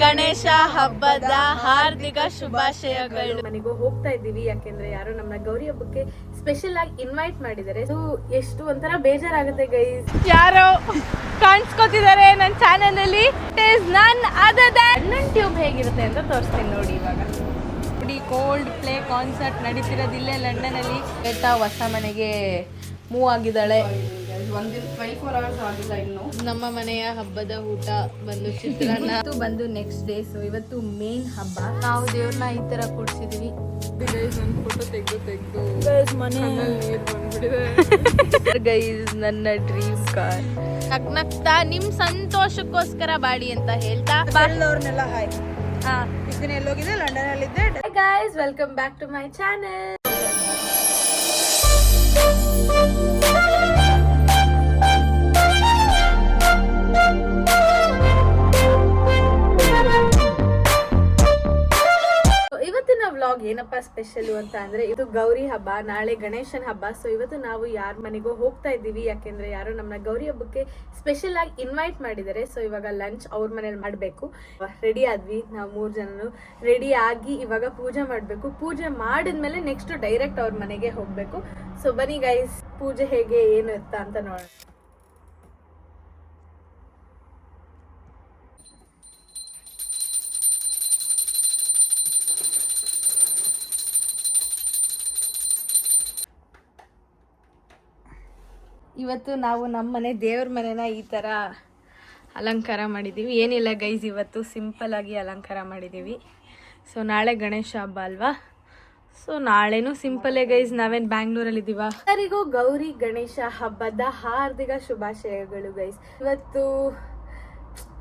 ಗಣೇಶ ಹಬ್ಬದ ಹಾರ್ದಿಕ ಶುಭಾಶಯಗಳು. ಮನೆಗೂ ಹೋಗ್ತಾ ಇದ್ದೀವಿ, ಯಾಕೆಂದ್ರೆ ಯಾರೋ ನಮ್ಮ ಗೌರಿ ಹಬ್ಬಕ್ಕೆ ಸ್ಪೆಷಲ್ ಆಗಿ ಇನ್ವೈಟ್ ಮಾಡಿದ್ದಾರೆ. ಎಷ್ಟು ಒಂಥರ ಬೇಜಾರಾಗುತ್ತೆ ಗೈಸ್. ಯಾರೋ ಕಾಣಿಸ್ಕೊತಿದ್ದಾರೆ ನನ್ನ ಚಾನೆಲ್ ಅಲ್ಲಿ. ಇಟ್ ಇಸ್ ನನ್ ಅದರ್ ದನ್ ಲಂಡನ್ ಟ್ಯೂಬ್ ಹೇಗಿರುತ್ತೆ ಅಂತ ತೋರಿಸ್ತೀನಿ ನೋಡಿ. ಇವಾಗ ಕೋಲ್ಡ್ ಪ್ಲೇ ಕಾನ್ಸರ್ಟ್ ನಡೀತಿರೋದು ಇಲ್ಲೇ ಲಂಡನ್ ಅಲ್ಲಿ. ಹೊಸ ಮನೆಗೆ ಮೂವ್ ಆಗಿದ್ದಾಳೆ. ಒಂದಿನ 24 hours ಆಗಿಲ್ಲ ಇನ್ನು. ನಮ್ಮ ಮನೆಯ ಹಬ್ಬದ ಊಟ ಬಂದು ಚಿತ್ರಾನ್ನ ಬಂದು ನೆಕ್ಸ್ಟ್ ಡೇ. ಸೊ ಇವತ್ತು ಮೇನ್ ಹಬ್ಬ. ನಾವು ದೇವ್ರನ್ನ ಈ ತರ ಕೂಡ್ಸಿದೀವಿ. ಫೋಟೋ ತೆಗ್ದು ಗೈಸ್ ನನ್ನ ಡ್ರೀಮ್ ಕಾರ್ ನಗ್ನಗ್ತಾ ನಿಮ್ ಸಂತೋಷಕ್ಕೋಸ್ಕರ ಬಾಡಿ ಅಂತ ಹೇಳ್ತಾ ಅವ್ರನ್ನೆಲ್ಲ ಹಾಯ್. ಇಷ್ಟು ದಿನ ಎಲ್ಲೋಗಿದೆ? ಲಂಡನ್ ಅಲ್ಲಿ ಇದ್ದೆ. Hi guys, welcome back to my channel. ಇವತ್ತಿನ ವ್ಲಾಗ್ ಏನಪ್ಪಾ ಸ್ಪೆಷಲ್ ಅಂತ ಅಂದ್ರೆ, ಇದು ಗೌರಿ ಹಬ್ಬ, ನಾಳೆ ಗಣೇಶನ್ ಹಬ್ಬ. ಸೊ ಇವತ್ತು ನಾವು ಯಾರ ಮನೆಗೂ ಹೋಗ್ತಾ ಇದ್ದೀವಿ, ಯಾಕೆಂದ್ರೆ ಯಾರೋ ನಮ್ಮ ಗೌರಿ ಹಬ್ಬಕ್ಕೆ ಸ್ಪೆಷಲ್ ಆಗಿ ಇನ್ವೈಟ್ ಮಾಡಿದ್ದಾರೆ. ಸೊ ಇವಾಗ ಲಂಚ್ ಅವ್ರ ಮನೇಲಿ ಮಾಡ್ಬೇಕು. ರೆಡಿ ಆದ್ವಿ ನಾವು 3 ಜನನು. ರೆಡಿ ಆಗಿ ಇವಾಗ ಪೂಜೆ ಮಾಡ್ಬೇಕು. ಪೂಜೆ ಮಾಡಿದ್ಮೇಲೆ ನೆಕ್ಸ್ಟ್ ಡೈರೆಕ್ಟ್ ಅವ್ರ ಮನೆಗೆ ಹೋಗ್ಬೇಕು. ಸೊ ಬನ್ನಿ ಗೈಸ್, ಪೂಜೆ ಹೇಗೆ ಏನು ಇತ್ತ ಅಂತ ನೋಡೋಣ. ಇವತ್ತು ನಾವು ನಮ್ಮ ಮನೆ ದೇವ್ರ ಮನೆನ ಈ ಥರ ಅಲಂಕಾರ ಮಾಡಿದ್ದೀವಿ. ಏನಿಲ್ಲ ಗೈಸ್, ಇವತ್ತು ಸಿಂಪಲ್ ಆಗಿ ಅಲಂಕಾರ ಮಾಡಿದ್ದೀವಿ. ಸೊ ನಾಳೆ ಗಣೇಶ ಹಬ್ಬ ಅಲ್ವಾ, ಸೊ ನಾಳೆನೂ ಸಿಂಪಲ್ಲೇ ಗೈಸ್. ನಾವೇನು ಬ್ಯಾಂಗ್ಳೂರಲ್ಲಿ ಇದ್ದೀವ. ಎಲ್ಲರಿಗೂ ಗೌರಿ ಗಣೇಶ ಹಬ್ಬದ ಹಾರ್ದಿಕ ಶುಭಾಶಯಗಳು ಗೈಸ್. ಇವತ್ತು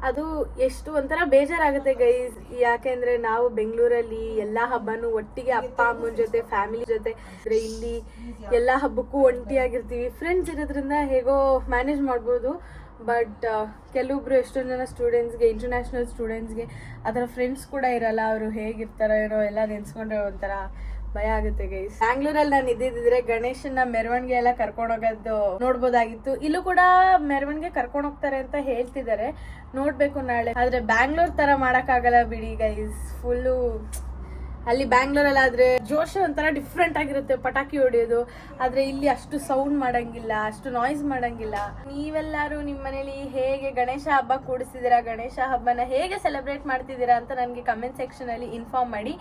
ಅದು ಎಷ್ಟು ಒಂಥರ ಬೇಜಾರಾಗುತ್ತೆ ಗೈಸ್, ಯಾಕೆಂದ್ರೆ ನಾವು ಬೆಂಗಳೂರಲ್ಲಿ ಎಲ್ಲಾ ಹಬ್ಬನೂ ಒಟ್ಟಿಗೆ ಅಪ್ಪ ಅಮ್ಮನ ಜೊತೆ ಫ್ಯಾಮಿಲಿ ಜೊತೆ, ಇಲ್ಲಿ ಎಲ್ಲಾ ಹಬ್ಬಕ್ಕೂ ಒಂಟಿಯಾಗಿರ್ತೀವಿ. ಫ್ರೆಂಡ್ಸ್ ಇರೋದ್ರಿಂದ ಹೇಗೋ ಮ್ಯಾನೇಜ್ ಮಾಡ್ಬೋದು. ಬಟ್ ಕೆಲವೊಬ್ರು ಎಷ್ಟೊಂದು ಜನ ಸ್ಟೂಡೆಂಟ್ಸ್ಗೆ, ಇಂಟರ್ನ್ಯಾಷನಲ್ ಸ್ಟೂಡೆಂಟ್ಸ್ಗೆ ಆ ಥರ ಫ್ರೆಂಡ್ಸ್ ಕೂಡ ಇರಲ್ಲ. ಅವರು ಹೇಗಿರ್ತಾರೋ ಏನೋ ಎಲ್ಲ ನೆನ್ಸ್ಕೊಂಡ್ರೆ ಒಂಥರ ಭಯ ಆಗುತ್ತೆ ಗೈಸ್. ಬ್ಯಾಂಗ್ಳೂರಲ್ಲಿ ನಾನು ಇದ್ದಿದ್ರೆ ಗಣೇಶನ ಮೆರವಣಿಗೆ ಎಲ್ಲ ಕರ್ಕೊಂಡು ಹೋಗೋದು ನೋಡ್ಬೋದಾಗಿತ್ತು. ಇಲ್ಲೂ ಕೂಡ ಮೆರವಣಿಗೆ ಕರ್ಕೊಂಡು ಹೋಗ್ತಾರೆ ಅಂತ ಹೇಳ್ತಿದ್ದಾರೆ, ನೋಡ್ಬೇಕು ನಾಳೆ. ಆದ್ರೆ ಬ್ಯಾಂಗ್ಳೂರ್ ತರ ಮಾಡಕ್ ಆಗಲ್ಲ ಬಿಡಿ ಗೈಸ್. ಫುಲ್ಲು ಅಲ್ಲಿ ಬ್ಯಾಂಗ್ಳೂರಲ್ಲಿ ಆದ್ರೆ ಜೋಶ ಒಂಥರ ಡಿಫ್ರೆಂಟ್ ಆಗಿರುತ್ತೆ, ಪಟಾಕಿ ಹೊಡೆಯೋದು. ಆದ್ರೆ ಇಲ್ಲಿ ಅಷ್ಟು ಸೌಂಡ್ ಮಾಡಂಗಿಲ್ಲ, ಅಷ್ಟು ನಾಯ್ಸ್ ಮಾಡಂಗಿಲ್ಲ. ನೀವೆಲ್ಲರೂ ನಿಮ್ಮ ಮನೇಲಿ ಹೇಗೆ ಗಣೇಶ ಹಬ್ಬ ಕೂಡಿಸಿದೀರಾ, ಗಣೇಶ ಹಬ್ಬನ ಹೇಗೆ ಸೆಲೆಬ್ರೇಟ್ ಮಾಡ್ತಿದ್ದೀರಾ ಅಂತ ನನಗೆ ಕಮೆಂಟ್ ಸೆಕ್ಷನ್ ಅಲ್ಲಿ ಇನ್ಫಾರ್ಮ್ ಮಾಡಿ.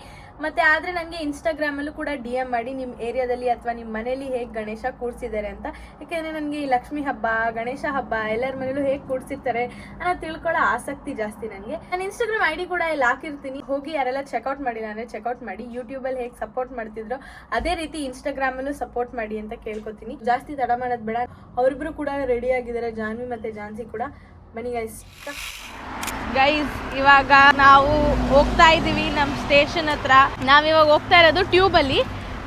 ಮತ್ತೆ ಆದ್ರೆ ನನಗೆ ಇನ್ಸ್ಟಾಗ್ರಾಮ್ ಅಲ್ಲೂ ಕೂಡ DM ಮಾಡಿ, ನಿಮ್ಮ ಏರಿಯಾದಲ್ಲಿ ಅಥವಾ ನಿಮ್ಮ ಮನೇಲಿ ಹೇಗೆ ಗಣೇಶ ಕೂಡ್ಸಿದ್ದಾರೆ ಅಂತ. ಯಾಕೆಂದ್ರೆ ನನಗೆ ಈ ಲಕ್ಷ್ಮಿ ಹಬ್ಬ, ಗಣೇಶ ಹಬ್ಬ ಎಲ್ಲರ ಮನೇಲೂ ಹೇಗೆ ಕೂಡ್ಸಿರ್ತಾರೆ ಅನ್ನೋ ತಿಳ್ಕೊಳ್ಳೋ ಆಸಕ್ತಿ ಜಾಸ್ತಿ ನನಗೆ. ನಾನು ಇನ್ಸ್ಟಾಗ್ರಾಮ್ ID ಕೂಡ ಇಲ್ಲಿ ಹಾಕಿರ್ತೀನಿ, ಹೋಗಿ ಯಾರೆಲ್ಲ ಚೆಕ್ಔಟ್ ಮಾಡಿಲ್ಲ ಅಂದ್ರೆ ಚೆಕ್ಔಟ್ ಮಾಡಿ. ಯೂಟ್ಯೂಬ್ ಅಲ್ಲಿ ಹೇಗೆ ಸಪೋರ್ಟ್ ಮಾಡ್ತಿದ್ರು ಅದೇ ರೀತಿ ಇನ್ಸ್ಟಾಗ್ರಾಮ್ ಅಲ್ಲೂ ಸಪೋರ್ಟ್ ಮಾಡಿ ಅಂತ ಕೇಳ್ಕೊತೀನಿ. ಜಾಸ್ತಿ ತಡ ಮಾಡೋದ್ ಬೇಡ. ಅವರಿಬ್ರು ಕೂಡ ರೆಡಿ ಆಗಿದ್ದಾರೆ, ಜಾನ್ವಿ ಮತ್ತೆ ಜಾನ್ಸಿ ಕೂಡ. ಬನ್ನಿ ಗೈಸ್. ಇವಾಗ ನಾವು ಹೋಗ್ತಾ ಇದೀವಿ ನಮ್ಮ ಸ್ಟೇಷನ್ ಹತ್ರ. ನಾವಿವಾಗ ಹೋಗ್ತಾ ಇರೋದು ಟ್ಯೂಬ್ ಅಲ್ಲಿ.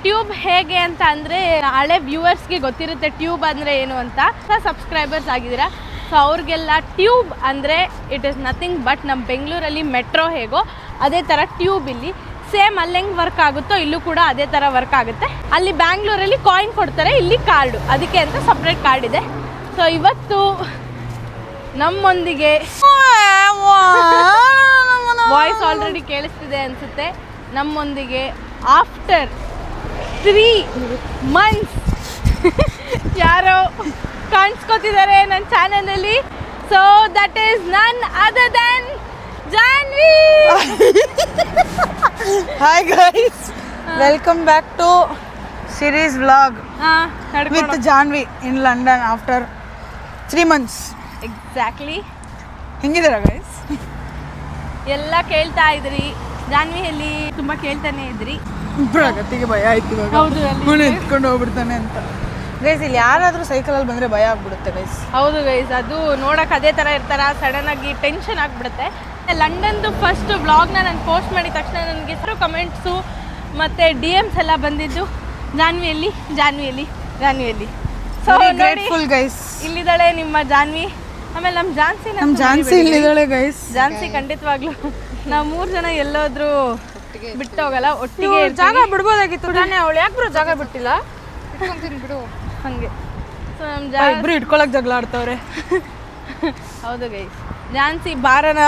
ಟ್ಯೂಬ್ ಹೇಗೆ ಅಂತ ಅಂದ್ರೆ, ಹಳೆ ವ್ಯೂವರ್ಸ್ಗೆ ಗೊತ್ತಿರುತ್ತೆ ಟ್ಯೂಬ್ ಅಂದ್ರೆ ಏನು ಅಂತ. ಸಬ್ಸ್ಕ್ರೈಬರ್ಸ್ ಆಗಿದ್ದೀರಾ, ಸೊ ಅವ್ರಿಗೆಲ್ಲ ಟ್ಯೂಬ್ ಅಂದರೆ ಇಟ್ ಇಸ್ ನಥಿಂಗ್ ಬಟ್ ನಮ್ಮ ಬೆಂಗಳೂರಲ್ಲಿ ಮೆಟ್ರೋ ಹೇಗೋ ಅದೇ ಥರ ಟ್ಯೂಬ್ ಇಲ್ಲಿ ಸೇಮ್. ಅಲ್ಲಿ ಹೆಂಗೆ ವರ್ಕ್ ಆಗುತ್ತೋ ಇಲ್ಲೂ ಕೂಡ ಅದೇ ಥರ ವರ್ಕ್ ಆಗುತ್ತೆ. ಅಲ್ಲಿ ಬ್ಯಾಂಗ್ಳೂರಲ್ಲಿ ಕಾಯಿನ್ ಕೊಡ್ತಾರೆ, ಇಲ್ಲಿ ಕಾರ್ಡು, ಅದಕ್ಕೆ ಅಂತ ಸಪ್ರೇಟ್ ಕಾರ್ಡ್ ಇದೆ. ಸೊ ಇವತ್ತು ನಮ್ಮೊಂದಿಗೆ ವಾಯ್ಸ್ ಆಲ್ರೆಡಿ ಕೇಳಿಸ್ತಿದೆ ಅನಿಸುತ್ತೆ. ನಮ್ಮೊಂದಿಗೆ ಆಫ್ಟರ್ 3 months ಯಾರೋ ಕಾಣಿಸ್ಕೊತಿದ್ದಾರೆ ನನ್ನ ಚಾನಲಲ್ಲಿ. So that is none other than Janhvi. Hi guys, welcome back to series vlog with Janvi in London after 3 months. Exactly. ಹೆಂಗಿದ್ದೀರಾ ಗೈಸ್? ಎಲ್ಲ ಕೇಳ್ತಾ ಇದ್ರಿ, ಜಾನ್ವಿ ಎಲ್ಲಿ ತುಂಬಾ ಕೇಳ್ತಾನೆ ಇದ್ರಿ. ಪ್ರಗತಿಗೆ ಭಯ ಆಯ್ತು ಇವಾಗ. ಹೌದು, ಅವನು ಎತ್ಕೊಂಡು ಹೋಗ್ಬಿಡ್ತಾನೆ ಅಂತ ಗೈಸ್. ಇಲ್ಲಿ ಯಾರಾದ್ರೂ ಸೈಕಲಲ್ಲಿ ಬಂದ್ರೆ ಭಯ ಆಗ್ಬಿಡುತ್ತೆ ಗೈಸ್. ಹೌದು ಗೈಸ್, ಅದು ನೋಡಕ್ ಅದೇ ತರ ಇರ್ತಾರ, ಸಡನ್ ಆಗಿ ಟೆನ್ಷನ್ ಆಗ್ಬಿಡುತ್ತೆ. ಲಂಡನ್ದು ಫಸ್ಟ್ ವ್ಲಾಗ್ನ ನಾನು ಪೋಸ್ಟ್ ಮಾಡಿದ ತಕ್ಷಣ ನನಗೆ ಎಷ್ಟು ಕಮೆಂಟ್ಸು ಮತ್ತು DMs ಎಲ್ಲ ಬಂದಿದ್ದು, ಜಾನ್ವಿಯಲ್ಲಿ ಜಾನ್ವಿಯಲ್ಲಿ ಜಾನ್ವಿಯಲ್ಲಿ. So grateful guys. ಇಲ್ಲಿದ್ದಾಳೆ ನಿಮ್ಮ ಜಾನ್ವಿ. ಆಮೇಲೆ ನಮ್ಮ ಜಾನ್ಸಿ ಇಲ್ಲಿದ್ದಾಳೆ ಗೈಸ್. ಜಾನ್ಸಿ ಖಂಡಿತವಾಗ್ಲೂ ನಾವು 3 ಜನ ಎಲ್ಲೋದ್ರೂ ಬಿಟ್ಟು ಹೋಗಲ್ಲ, ಒಟ್ಟಿಗೆ ಜಾಗ ಬಿಡ್ಬೋದಾಗಿತ್ತು ತಾನೇ. ಅವಳು ಯಾಕೆ ಬ್ರೋ ಜಾಗ ಬಿಟ್ಟಿಲ್ಲ? ಬಿಡು ಹಂಗೆ. ಸೊ ಇಬ್ರು ಇಟ್ಕೊಳಕ್ ಜಗಳ ಆಡ್ತವ್ರೆ. ಹೌದು ಗೈಸ್. ಜಾನ್ಸಿ ಬಾರನ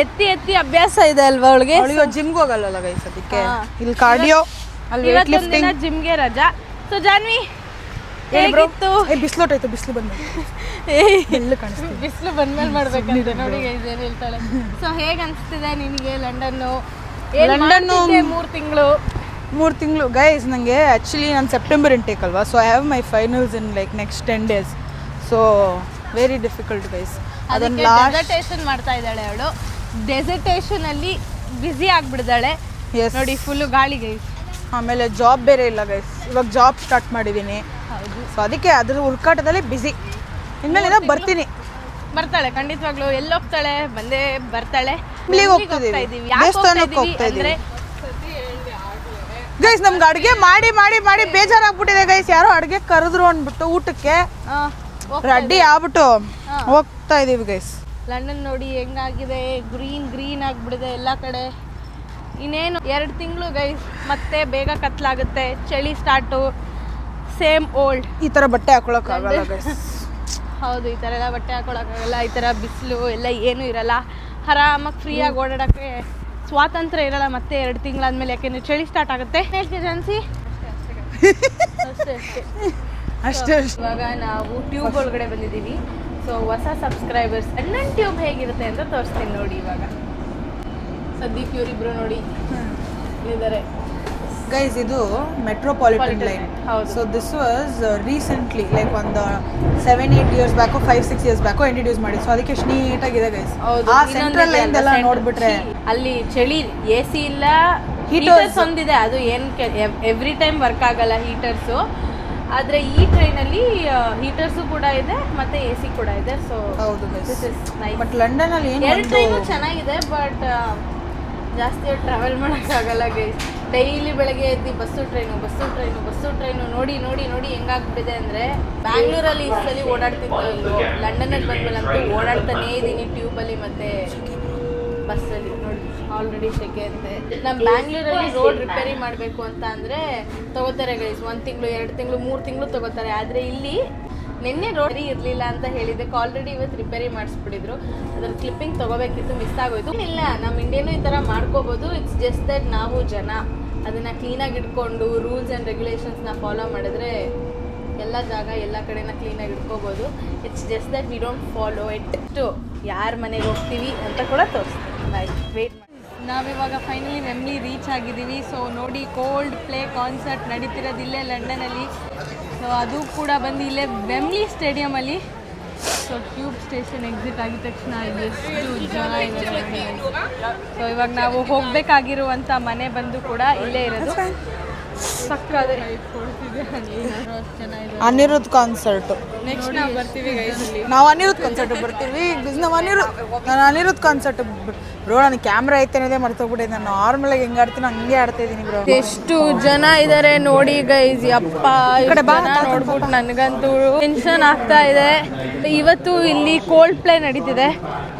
ಎತ್ತಿ ಎತ್ತಿ ಅಭ್ಯಾಸ ಇದೆ ಅಲ್ವಾ ಅವಳಿಗೆ. ಅವಳಿಗೆ ಜಿಮ್ಗೆ ಹೋಗಲ್ಲ ಗೈಸ್, ಅದಕ್ಕೆ ಇಲ್ಲಿ ಕಾರ್ಡಿಯೋ, ಅಲ್ಲಿ ವೇಟ್ ಲಿಫ್ಟಿಂಗ್. ಜಿಮ್ಗೆ ರಜಾ. ಸೊ ಜಾನ್ವಿ ಹೇಗಿತ್ತು? ಬಿಸಿಲೋಟಾಯ್ತು, ಬಿಸಿಲು ಬಂದ ಎಲ್ಲ ಕಾಣಿಸ್ತಿದೆ. ಬಿಸಿಲು ಬಂದ್ಮೇಲೆ ಮಾಡ್ಬೇಕಂತ ನೋಡಿ ಗೈಸ್ ಏನು ಹೇಳ್ತಾಳೆ. ಸೊ ಹೇಗೆ ಅನಿಸ್ತಿದೆ ನಿನಗೆ ಲಂಡನ್ನು? ಲಂಡನ್ನು 3 ತಿಂಗಳು ಗೈಸ್. ನನಗೆ ಆ್ಯಕ್ಚುಲಿ ನಾನು ಸೆಪ್ಟೆಂಬರ್ ಇಂಟೇಕ್ ಅಲ್ವಾ, so I have my finals in like next 10 days. So very difficult guys. ಅದನ್ನು ಡೆಸರ್ಟೇಷನ್ ಮಾಡ್ತಾ ಇದ್ದಾಳೆ ಅವಳು. ಡೆಸರ್ಟೇಷನಲ್ಲಿ ಬ್ಯುಸಿ ಆಗಿಬಿಡ್ದಾಳೆ ನೋಡಿ, ಫುಲ್ಲು ಗಾಳಿ ಗೈಸ್. ಆಮೇಲೆ ಜಾಬ್ ಬೇರೆ ಇಲ್ಲ ಗೈಸ್, ಇವಾಗ ಜಾಬ್ ಸ್ಟಾರ್ಟ್ ಮಾಡಿದ್ದೀನಿ. ಹೌದು. ಸೊ ಅದಕ್ಕೆ ಅದ್ರ ಹುಡುಕಾಟದಲ್ಲಿ ಬ್ಯುಸಿ. ಇನ್ಮೇಲೆ ಬರ್ತೀನಿ. ಬರ್ತಾಳೆ ಖಂಡಿತವಾಗ್ಲೂ. ಎಲ್ಲೋಗ್ತಾಳೆ? ಬಂದೇ ಬರ್ತಾಳೆ. ದೇವಸ್ಥಾನಕ್ಕೆ ಹೋಗ್ತಾ ಇದ್ದೀವಿ ಗೈಸ್. ನಮ್ಗೆ ಅಡುಗೆ ಮಾಡಿ ಮಾಡಿ ಮಾಡಿ ಬೇಜಾರಾಗ್ಬಿಟ್ಟಿದೆ ಗೈಸ್. ಯಾರೋ ಅಡುಗೆ ಕರೆದ್ರು ಅಂದ್ಬಿಟ್ಟು ಊಟಕ್ಕೆ ರೆಡಿ ಆಗ್ಬಿಟ್ಟು ಹೋಗ್ತಾ ಇದೀವಿ ಗೈಸ್. ಲಂಡನ್ ನೋಡಿ ಹೆಂಗಾಗಿದೆ, ಗ್ರೀನ್ ಆಗ್ಬಿಡಿದೆ ಎಲ್ಲ ಕಡೆ. ಇನ್ನೇನು 2 ತಿಂಗಳು ಗೈಸ್, ಮತ್ತೆ ಬೇಗ ಕತ್ಲಾಗುತ್ತೆ, ಚಳಿ ಸ್ಟಾರ್ಟು, ಸೇಮ್ ಓಲ್ಡ್. ಈ ಥರ ಬಟ್ಟೆ ಹಾಕೊಳಕ್ಕಾಗಲ್ಲ ಗೈಸ್. ಹೌದು, ಈ ಥರ ಎಲ್ಲ ಬಟ್ಟೆ ಹಾಕೊಳಕ್ಕಾಗಲ್ಲ. ಈ ಥರ ಬಿಸಿಲು ಎಲ್ಲ ಏನೂ ಇರಲ್ಲ. ಆರಾಮಾಗಿ ಫ್ರೀಯಾಗಿ ಓಡಾಡೋಕ್ಕೆ ಸ್ವಾತಂತ್ರ್ಯ ಇರಲ್ಲ ಮತ್ತೆ 2 ತಿಂಗಳಾದ್ಮೇಲೆ, ಯಾಕೆಂದರೆ ಚಳಿ ಸ್ಟಾರ್ಟ್ ಆಗುತ್ತೆ. ಹೇಳ್ತೀವಿ ಜಾನ್ಸಿ? ಅಷ್ಟೇ. ಇವಾಗ ನಾವು ಟ್ಯೂಬ್ ಒಳಗಡೆ ಬಂದಿದ್ದೀವಿ. ಸೊ ಹೊಸ ಸಬ್ಸ್ಕ್ರೈಬರ್ಸ್ ಅಣ್ಣನ್ ಟ್ಯೂಬ್ ಹೇಗಿರುತ್ತೆ ಅಂತ ತೋರಿಸ್ತೀನಿ ನೋಡಿ. ಇವಾಗ ಸದ್ಯಕ್ಕೆ ಇವರಿಬ್ರು ನೋಡಿ ಇದ್ದಾರೆ ಗೈಸ್. ಇದು ಮೆಟ್ರೋಪಾಲಿಟನ್ ಲೈನ್. ಹೌದು. So this was recently like ಒಂದು 7-8 years back, 5-6 years back introduce ಮಾಡಿ. ಸೊ ಅದಕ್ಕೆ ಎಷ್ಟು ನೀಟಾಗಿದೆ ಗೈಸ್. ಆ ಸೆಂಟ್ರಲ್ ಲೈನ್ ಎಲ್ಲ ನೋಡ್ಬಿಟ್ರೆ ಅಲ್ಲಿ ಚಳಿ AC ಇಲ್ಲ, ಹೀಟರ್ಸ್ ಒಂದಿದೆ. ಅದು ಏನು ಎವ್ರಿ ಟೈಮ್ ವರ್ಕ್ ಆಗಲ್ಲ ಹೀಟರ್ಸು. ಆದರೆ ಈ ಟ್ರೈನಲ್ಲಿ ಹೀಟರ್ಸು ಕೂಡ ಇದೆ ಮತ್ತೆ AC ಕೂಡ ಇದೆ. ಸೊ ಹೌದು guys. This is nice. But ಲಂಡನಲ್ಲಿ ಏನು 2 ಟ್ರೈನು ಚೆನ್ನಾಗಿದೆ, ಬಟ್ ಜಾಸ್ತಿ ಟ್ರಾವೆಲ್ ಮಾಡೋಕ್ಕಾಗಲ್ಲ ಗೈಸ್. ಡೈಲಿ ಬೆಳಗ್ಗೆ ಎದ್ದು ಬಸ್ಸು ಟ್ರೈನು ನೋಡಿ ನೋಡಿ ನೋಡಿ ಹೆಂಗಾಗ್ಬಿಟ್ಟಿದೆ ಅಂದರೆ, ಬ್ಯಾಂಗ್ಳೂರಲ್ಲಿ ಇಷ್ಟಲ್ಲಿ ಓಡಾಡ್ತಿದ್ದೋ ಇಲ್ಲೋ, ಲಂಡನ್ನಲ್ಲಿ ಬಂದ್ಮೇಲಂತೂ ಓಡಾಡ್ತಾನೇ ಇದ್ದೀನಿ ಟ್ಯೂಬಲ್ಲಿ ಮತ್ತು ಬಸ್ಸಲ್ಲಿ. ನೋಡಿ ಆಲ್ರೆಡಿ ಸೆಕೆ ಅಂತೆ. ನಮ್ಮ ಬ್ಯಾಂಗ್ಳೂರಲ್ಲಿ ರೋಡ್ ರಿಪೇರಿ ಮಾಡಬೇಕು ಅಂತ ಅಂದರೆ ತೊಗೋತಾರೆ ಗೈಸ್, 1 ತಿಂಗಳು 2 ತಿಂಗಳು 3 ತಿಂಗಳು ತೊಗೋತಾರೆ. ಆದರೆ ಇಲ್ಲಿ ನಿನ್ನೆ ರೋಡ್ ಇರಲಿಲ್ಲ ಅಂತ ಹೇಳಿದ್ದಕ್ಕೆ ಆಲ್ರೆಡಿ ಇವತ್ತು ರಿಪೇರಿ ಮಾಡಿಸ್ಬಿಟ್ಟಿದ್ರು. ಅದ್ರ ಕ್ಲಿಪ್ಪಿಂಗ್ ತೊಗೋಬೇಕಿತ್ತು, ಮಿಸ್ ಆಗೋಯ್ತು. ಇಲ್ಲ, ನಮ್ಮ ಇಂಡಿಯಾನು ಈ ಥರ ಮಾಡ್ಕೋಬೋದು. ಇಟ್ಸ್ ಜಸ್ಟ್ ದಟ್ ನಾವು ಜನ ಅದನ್ನು ಕ್ಲೀನಾಗಿ ಇಟ್ಕೊಂಡು ರೂಲ್ಸ್ ಆ್ಯಂಡ್ ರೆಗ್ಯುಲೇಷನ್ಸ್ನ ಫಾಲೋ ಮಾಡಿದ್ರೆ ಎಲ್ಲ ಜಾಗ ಎಲ್ಲ ಕಡೆನ ಕ್ಲೀನಾಗಿ ಇಟ್ಕೋಬೋದು. It's just that we don't follow it. ಯಾರ ಮನೆಗೆ ಹೋಗ್ತೀವಿ ಅಂತ ಕೂಡ ತೋರಿಸ್ತೀವಿ. ಬಾಯ್, ವೇಟ್ ಮಾಡಿ. ನಾವಿವಾಗ ಫೈನಲಿ ವೆಮ್ಲಿ ರೀಚ್ ಆಗಿದ್ದೀವಿ. ಸೊ ನೋಡಿ, ಕೋಲ್ಡ್ ಪ್ಲೇ ಕಾನ್ಸರ್ಟ್ ನಡೀತಿರೋದು ಇಲ್ಲೇ ಲಂಡನಲ್ಲಿ. ಸೊ ಅದು ಕೂಡ ಬಂದು ಇಲ್ಲೇ ವೆಮ್ಲಿ ಸ್ಟೇಡಿಯಮಲ್ಲಿ. ಸೊ ಟ್ಯೂಬ್ ಸ್ಟೇಷನ್ ಎಕ್ಸಿಟ್ ಆಗಿದ ತಕ್ಷಣ ಎಷ್ಟು ಜನ ಇದ್ದಾರೆ. ಸೊ ಇವಾಗ ನಾವು ಹೋಗಬೇಕಾಗಿರುವಂಥ ಮನೆ ಬಂದು ಕೂಡ ಇಲ್ಲೇ ಇರೋದು. ಸಕ್ಕರೆ ಚೆನ್ನಾಗಿದೆ. ಅನಿರುದ್ಧ್ ಕಾನ್ಸರ್ಟ್ ನೆಕ್ಸ್ಟ್ ನಾವು ಬರ್ತೀವಿ ಗೈಸ್. ನಾವು ಅನಿರುದ್ಧ್ ಕಾನ್ಸರ್ಟ್ ಬರ್ತೀವಿ. ನಾನು ಅನಿರುದ್ಧ್ ಕಾನ್ಸರ್ಟ್ ಬ್ರೋ, ನನಗೆ ಕ್ಯಾಮ್ರಾ ಐತೇನಿದೆ ಮರ್ತೋಗ್ಬಿಟ್ಟಿದೆ. ನಾನು ನಾರ್ಮಲಾಗಿ ಹೆಂಗೆ ಆಡ್ತೀನಿ ಹಂಗೆ ಆಡ್ತಾ ಇದ್ದೀನಿ ಬ್ರೋ. ಎಷ್ಟು ಜನ ಇದ್ದಾರೆ ನೋಡಿ ಗೈಸ್. ಯಪ್ಪ, ನೋಡ್ಬಿಟ್ಟು ನನಗಂತೂ ಟೆನ್ಷನ್ ಆಗ್ತಾ ಇದೆ. ಇವತ್ತು ಇಲ್ಲಿ ಕೋಲ್ಡ್ ಪ್ಲೇ ನಡೀತಿದೆ.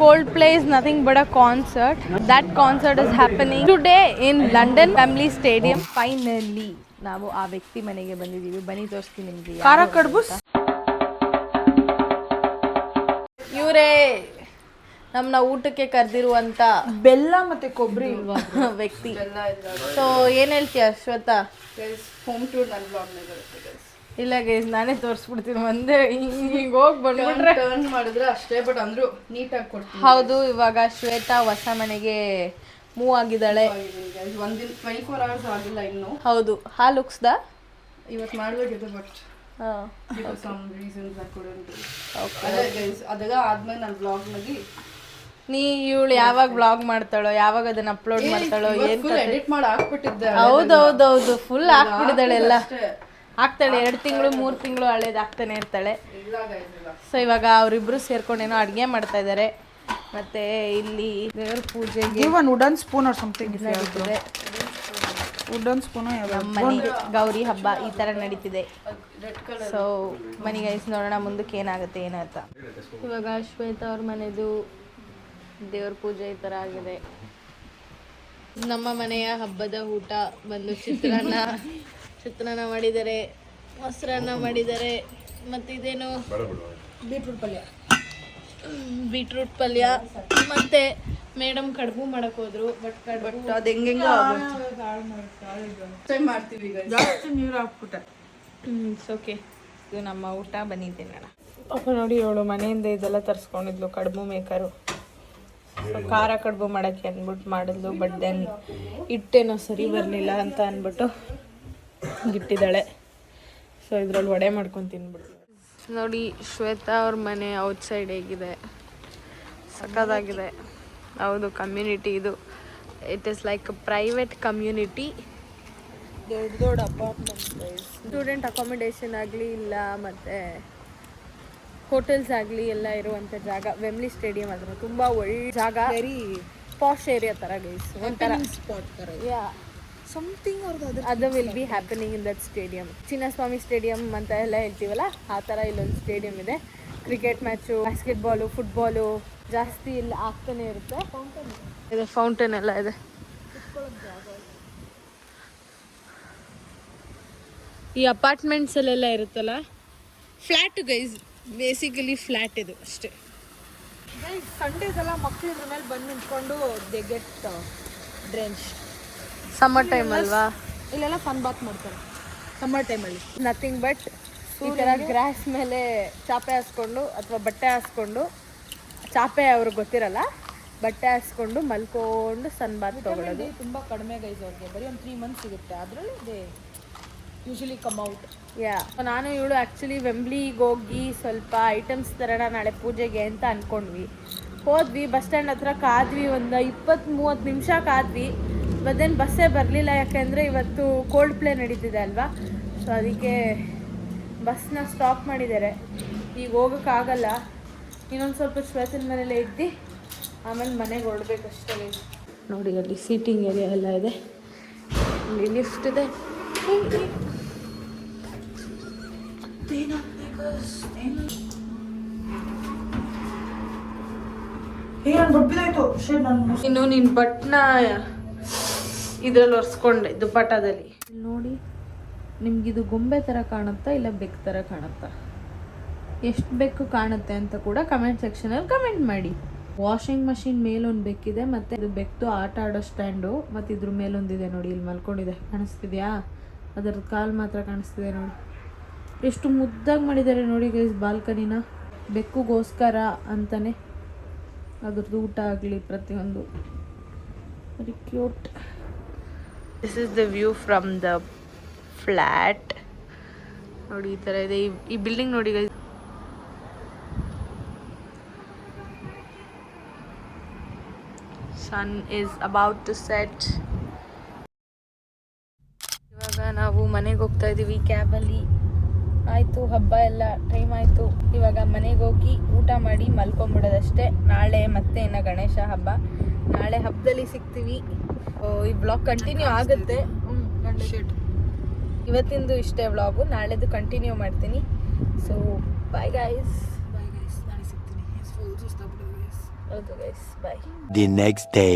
Coldplay is nothing but a concert. That concert is happening today in London Wembley stadium. Finally ನಾವು ಆ ವ್ಯಕ್ತಿ ಮನೆಗೆ ಬಂದಿದ್ದೀವಿ. ಬನ್ನಿ ತೋರಿಸ್ತೀನಿ ನಿಮಗೆ. ಖಾರ ಕಡ್ಬು ಇವರೇ ನಮ್ಮನ್ನ ಊಟಕ್ಕೆ ಕರೆದಿರುವಂತ ಬೆಲ್ಲ ಮತ್ತೆ ಕೊಬ್ಬರಿ ವ್ಯಕ್ತಿ. ಸೊ ಏನ್ ಹೇಳ್ತೀಯ ಶ್ವೇತಾ? ಹೋಮ್ ಟೂರ್ ನನ್ನ ಬ್ಲಾಗ್ನಾಗ ಇಲ್ಲ ಗೈಸ್, ನಾನೇ ತೋರಿಸ್ಬಿಡ್ತೀನಿ. ಒಂದೇ ಹಿಂಗೆ ಹೋಗಿ ಬಂದ್ಬಿಟ್ರೆ ಟರ್ನ್ ಮಾಡಿದ್ರೆ ಅಷ್ಟೇ, ಬಟ್ ಅಂದ್ರೂ ನೀಟಾಗಿ ಕೊಡ್ತೀನಿ. ಹೌದು, ಇವಾಗ ಶ್ವೇತಾ ಹೊಸ ಮನೆಗೆ ಮೂವ್ ಆಗಿದ್ದಾಳೆ. ಒಂದಿನ 24 hours ಆಗಿಲ್ಲ ಇನ್ನು. ಹೌದು, ಹಾ ಲುಕ್ಸ್ ದ ಇವತ್ತು ಮಾಡಬೇಕಿತ್ತು, but some reasons I couldn't. ಅದೆಲ್ಲ ಆದ್ಮೇಲೆ ನನ್ನ ಬ್ಲಾಗ್ನಾಗಿ ಇವಳು ಯಾವಾಗ ಬ್ಲಾಗ್ ಮಾಡ್ತಾಳೋ, ಯಾವಾಗ ಅದನ್ನ ಅಪ್ಲೋಡ್ ಮಾಡ್ತಾಳೋ, ಏನ್ ಎಡಿಟ್ ಮಾಡಿ ಹಾಕ್ಬಿಟ್ಟಿದ್ದೆ. ಹೌದೌದೌದು, ಫುಲ್ ಹಾಕ್ಬಿಟ್ಟಿದ್ದಾಳೆ ಎಲ್ಲ. ಹಾಕ್ತಾಳೆ 2 ತಿಂಗಳು 3 ತಿಂಗಳು ಹಳೇದು ಹಾಕ್ತಾನೆ ಇರ್ತಾಳೆ. ಸೊ ಇವಾಗ ಅವರಿಬ್ರು ಸೇರ್ಕೊಂಡೇನೋ ಅಡುಗೆ ಮಾಡ್ತಾ ಇದ್ದಾರೆ. ಮತ್ತೆ ಇಲ್ಲಿ ದೇವ್ರ ಪೂಜೆಗೆ ವುಡನ್ ಸ್ಪೂನ್ ಆರ್ ಸಮಥಿಂಗ್ ನಡೀತಿದೆ. ವುಡನ್ ಸ್ಪೂನ್ ಮನೆಗೆ ಗೌರಿ ಹಬ್ಬ ಈ ಥರ ನಡೀತಿದೆ. ಸೊ ಮನೆ ಗೈಸ್, ನೋಡೋಣ ಮುಂದಕ್ಕೆ ಏನಾಗುತ್ತೆ ಏನಂತ. ಇವಾಗ ಶ್ವೇತಾ ಅವ್ರ ಮನೆದು ದೇವ್ರ ಪೂಜೆ ಈ ಥರ ಆಗಿದೆ. ನಮ್ಮ ಮನೆಯ ಹಬ್ಬದ ಊಟ ಬಂದು ಚಿತ್ರಾನ್ನ ಮಾಡಿದ್ದಾರೆ, ಮೊಸರನ್ನ ಮಾಡಿದ್ದಾರೆ, ಮತ್ತು ಇದೇನು ಬೀಟ್ರೂಟ್ ಪಲ್ಯ ಮತ್ತು ಮೇಡಮ್ ಕಡುಬು ಮಾಡಕ್ ಹೋದ್ರು ಬಟ್ ಬಟ್ ಅದು ಹೆಂಗೆಂಗೋ ಮಾಡ್ತೀವಿ ಈಗ ಜಾಸ್ತಿ ನೀರು ಹಾಕ್ಬಿಟ್ಟೆ. ಓಕೆ, ಇದು ನಮ್ಮ ಊಟ ಬಂದಿದ್ದೇನೆ ಅಣ್ಣ. ಪಾಪ ನೋಡಿ ಅವಳು ಮನೆಯಿಂದ ಇದೆಲ್ಲ ತರಿಸ್ಕೊಂಡಿದ್ಲು ಕಡುಬು ಮೇಕರು. ಸೊ ಖಾರ ಕಡುಬು ಮಾಡೋಕ್ಕೆ ಅಂದ್ಬಿಟ್ಟು ಮಾಡಿದ್ಲು. ಬಟ್ ದೆನ್ ಹಿಟ್ಟೇನೋ ಸರಿ ಬರಲಿಲ್ಲ ಅಂತ ಅಂದ್ಬಿಟ್ಟು ಇಟ್ಟಿದ್ದಾಳೆ. ಸೊ ಇದ್ರಲ್ಲಿ ವಡೆ ಮಾಡ್ಕೊಂಡು ತಿನ್ಬಿಡ್ತೀವಿ. ನೋಡಿ ಶ್ವೇತಾ ಅವ್ರ ಮನೆ ಔಟ್ ಸೈಡ್ ಹೇಗಿದೆ, ಸಕ್ಕತ್ತಾಗಿದೆ. ಹೌದು, ಕಮ್ಯುನಿಟಿ ಇದು. It is like private community. ದೊಡ್ಡ ಅಪಾರ್ಟ್ಮೆಂಟ್. ಸ್ಟೂಡೆಂಟ್ ಅಕಾಮಿಡೇಷನ್ ಆಗಲಿ ಇಲ್ಲ ಮತ್ತು ಹೋಟೆಲ್ಸ್ ಆಗಲಿ ಎಲ್ಲ ಇರುವಂಥ ಜಾಗ. ವೆಮ್ಲಿ ಸ್ಟೇಡಿಯಂ ಅದನ್ನು ತುಂಬ ಒಳ್ಳೆ ಜಾಗ, ವೆರಿ ಪಾಶ್ ಏರಿಯಾ ಥರ ಗೈಸ್. ಒಂಥರ ಸ್ಪಾಟ್ ಥರ ಯಾ ಸಮಥಿಂಗ್ ಅವ್ರದ್ದು ಅದು will be happening in that stadium. Chinnaswamy stadium ಅಂತ ಎಲ್ಲ ಹೇಳ್ತೀವಲ್ಲ, ಆ ಥರ ಇಲ್ಲೊಂದು ಸ್ಟೇಡಿಯಂ ಇದೆ. ಕ್ರಿಕೆಟ್ ಮ್ಯಾಚು, ಬಾಸ್ಕೆಟ್ಬಾಲು, ಫುಟ್ಬಾಲು ಜಾಸ್ತಿ ಇಲ್ಲಿ ಆಗ್ತಾನೆ ಇರುತ್ತೆ. ಇದೆ ಫೌಂಟೇನ್ ಎಲ್ಲ ಇದೆ. ಈ ಅಪಾರ್ಟ್ಮೆಂಟ್ಸಲ್ಲೆಲ್ಲ ಇರುತ್ತಲ್ಲ, ಫ್ಲ್ಯಾಟ್ ಗೈಸ್, ಬೇಸಿಕಲಿ ಫ್ಲ್ಯಾಟ್ ಇದು ಅಷ್ಟೇ. ಸಂಡೇಸ್ ಎಲ್ಲ ಮಕ್ಕಳು ಇದ್ರ ಮೇಲೆ ಬಂದು ನಿಂತ್ಕೊಂಡು they get drench. Summer time ಅಲ್ವಾ, ಇಲ್ಲೆಲ್ಲ ಫನ್ ಬಾತ್ ಮಾಡ್ತಾರೆ ಸಮ್ಮರ್ ಟೈಮಲ್ಲಿ. ನಥಿಂಗ್ ಬಟ್ ಈ ಥರ ಗ್ರಾಸ್ ಮೇಲೆ ಚಾಪೆ ಹಾಸ್ಕೊಂಡು ಅಥವಾ ಬಟ್ಟೆ ಹಾಸ್ಕೊಂಡು, ಚಾಪೆ ಅವ್ರಿಗೆ ಗೊತ್ತಿರಲ್ಲ, ಬಟ್ಟೆ ಹಾಸ್ಕೊಂಡು ಮಲ್ಕೊಂಡು ಸನ್ ಬಾತ್ ತಗೊಳ್ಳೋದು. ತುಂಬ ಕಡಿಮೆ ಗೈಸ್ ಅವ್ರಿಗೆ, ಬರೀ ಒಂದು 3 months ಸಿಗುತ್ತೆ. ಅದರಲ್ಲಿ ದೇ ಯೂಶಲಿ ಕಮ್ ಔಟ್. ಯಾ, ನಾನು ಇವಳು ಆ್ಯಕ್ಚುಲಿ ವೆಂಬ್ಲಿಗೆ ಹೋಗಿ ಸ್ವಲ್ಪ ಐಟಮ್ಸ್ ತರೋಣ ನಾಳೆ ಪೂಜೆಗೆ ಅಂತ ಅಂದ್ಕೊಂಡ್ವಿ. ಹೋದ್ವಿ, ಬಸ್ ಸ್ಟ್ಯಾಂಡ್ ಹತ್ರ ಕಾದ್ವಿ, ಒಂದು 20-30 ನಿಮಿಷ ಕಾದ್ವಿ. ಬದೇನು ಬಸ್ಸೇ ಬರಲಿಲ್ಲ, ಯಾಕೆಂದರೆ ಇವತ್ತು ಕೋಲ್ಡ್ ಪ್ಲೇ ನಡೀತಿದೆ ಅಲ್ವಾ. ಸೊ ಅದಕ್ಕೆ ಬಸ್ನ ಸ್ಟಾಪ್ ಮಾಡಿದ್ದಾರೆ. ಈಗ ಹೋಗೋಕ್ಕಾಗಲ್ಲ, ಇನ್ನೊಂದು ಸ್ವಲ್ಪ ಶ್ವೇತನ ಮನೇಲೆ ಇದ್ದು ಆಮೇಲೆ ಮನೆಗೆ ಹೊರಡ್ಬೇಕಷ್ಟೇ. ನೋಡಿ ಅಲ್ಲಿ ಸೀಟಿಂಗ್ ಏರಿಯಾ ಎಲ್ಲ ಇದೆ, ಇಲ್ಲಿ ಲಿಫ್ಟ್ ಇದೆ. ಇನ್ನು ನಿನ್ನ ಬಟ್ನ ಇದ್ರಲ್ಲಿ ಒರೆಸ್ಕೊಂಡೆ ದುಪ್ಪಟ್ಟದಲ್ಲಿ. ನೋಡಿ ನಿಮ್ಗಿದು ಗೊಂಬೆ ಥರ ಕಾಣುತ್ತಾ ಇಲ್ಲ ಬೆಕ್ಕು ಥರ ಕಾಣುತ್ತಾ? ಎಷ್ಟು ಬೆಕ್ಕು ಕಾಣುತ್ತೆ ಅಂತ ಕೂಡ ಕಮೆಂಟ್ ಸೆಕ್ಷನಲ್ಲಿ ಕಮೆಂಟ್ ಮಾಡಿ. ವಾಷಿಂಗ್ ಮಷಿನ್ ಮೇಲೊಂದು ಬೆಕ್ಕಿದೆ, ಮತ್ತು ಇದು ಬೆಕ್ಕು ಆಟ ಆಡೋ ಸ್ಟ್ಯಾಂಡು, ಮತ್ತು ಇದ್ರ ಮೇಲೊಂದಿದೆ ನೋಡಿ, ಇಲ್ಲಿ ಮಲ್ಕೊಂಡಿದೆ, ಕಾಣಿಸ್ತಿದ್ಯಾ? ಅದರ ಕಾಲು ಮಾತ್ರ ಕಾಣಿಸ್ತಿದೆ ನೋಡಿ. ಎಷ್ಟು ಮುದ್ದಾಗಿ ಮಾಡಿದ್ದಾರೆ ನೋಡಿ ಗೈಸ್ ಬಾಲ್ಕನಿನ, ಬೆಕ್ಕುಗೋಸ್ಕರ ಅಂತಾನೆ. ಅದ್ರದ್ದು ಊಟ ಆಗಲಿ ಪ್ರತಿಯೊಂದು very cute. This is the view from the flat. ನೋಡಿ ಈ ಥರ ಇದೆ ಈ ಬಿಲ್ಡಿಂಗ್ ನೋಡಿ guys. Sun is about to set. ಇವಾಗ ನಾವು ಮನೆಗೆ ಹೋಗ್ತಾ ಇದ್ದೀವಿ ಕ್ಯಾಬಲ್ಲಿ. ಆಯಿತು, ಹಬ್ಬ ಎಲ್ಲ ಟೈಮ್ ಆಯಿತು. ಇವಾಗ ಮನೆಗೆ ಹೋಗಿ ಊಟ ಮಾಡಿ ಮಲ್ಕೊಂಬಿಡೋದಷ್ಟೇ. ನಾಳೆ ಮತ್ತೆ ಇನ್ನು ಗಣೇಶ ಹಬ್ಬ, ನಾಳೆ ಹಬ್ಬದಲ್ಲಿ ಸಿಗ್ತೀವಿ. ಈ ಬ್ಲಾಗ್ ಕಂಟಿನ್ಯೂ ಆಗುತ್ತೆ. ಇವತ್ತಿಂದು ಇಷ್ಟೇ ವ್ಲಾಗು, ನಾಳೆದು ಕಂಟಿನ್ಯೂ ಮಾಡ್ತೀನಿ. So bye guys. ನಾಳೆ ಸಿಗ್ತೀನಿ. ಹೌದು guys, bye. The next day.